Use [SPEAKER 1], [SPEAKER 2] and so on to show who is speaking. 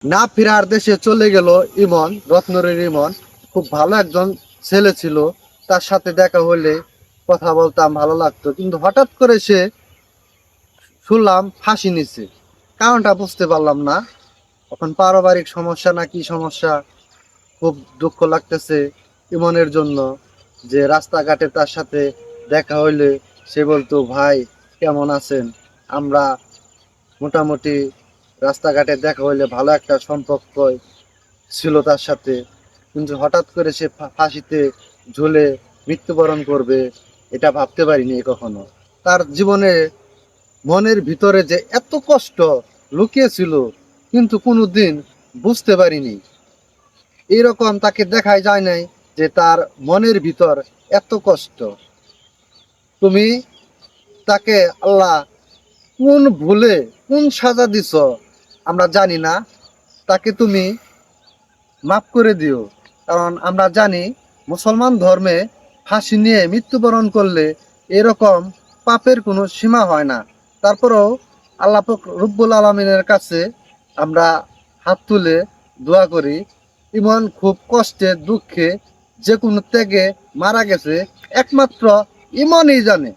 [SPEAKER 1] না ফেরার দেশে চলে গেল ইমন, রত্নরের ইমন। খুব ভালো একজন ছেলে ছিল, তার সাথে দেখা হলে কথা বলতাম, ভালো লাগতো। কিন্তু হঠাৎ করে সে শুনলাম ফাঁসি নিছে। কারণটা বুঝতে পারলাম না, এখন পারিবারিক সমস্যা না কি সমস্যা। খুব দুঃখ লাগতেছে ইমনের জন্য, যে রাস্তাঘাটে তার সাথে দেখা হইলে সে বলতো, ভাই কেমন আছেন। আমরা মোটামুটি রাস্তাঘাটে দেখা হইলে ভালো একটা সম্পর্ক ছিল তার সাথে। কিন্তু হঠাৎ করে সে ফাঁসিতে ঝুলে মৃত্যুবরণ করবে, এটা ভাবতে পারিনি কখনো। তার জীবনে মনের ভিতরে যে এত কষ্ট লুকিয়ে ছিল, কিন্তু কোনোদিন বুঝতে পারিনি। এরকম তাকে দেখাই যায় নাই যে তার মনের ভিতর এত কষ্ট। তুমি তাকে আল্লাহ কোন ভুলে কোন সাজা দিছ আমরা জানি না, তাকে তুমি মাফ করে দিও। কারণ আমরা জানি মুসলমান ধর্মে ফাঁসি নিয়ে মৃত্যুবরণ করলে এরকম পাপের কোনো সীমা হয় না। তারপরেও আল্লাহ পাক রব্বুল আলমিনের কাছে আমরা হাত তুলে দোয়া করি। ইমন খুব কষ্টে দুঃখে যে কোনো ত্যাগে মারা গেছে, একমাত্র ইমনই জানে।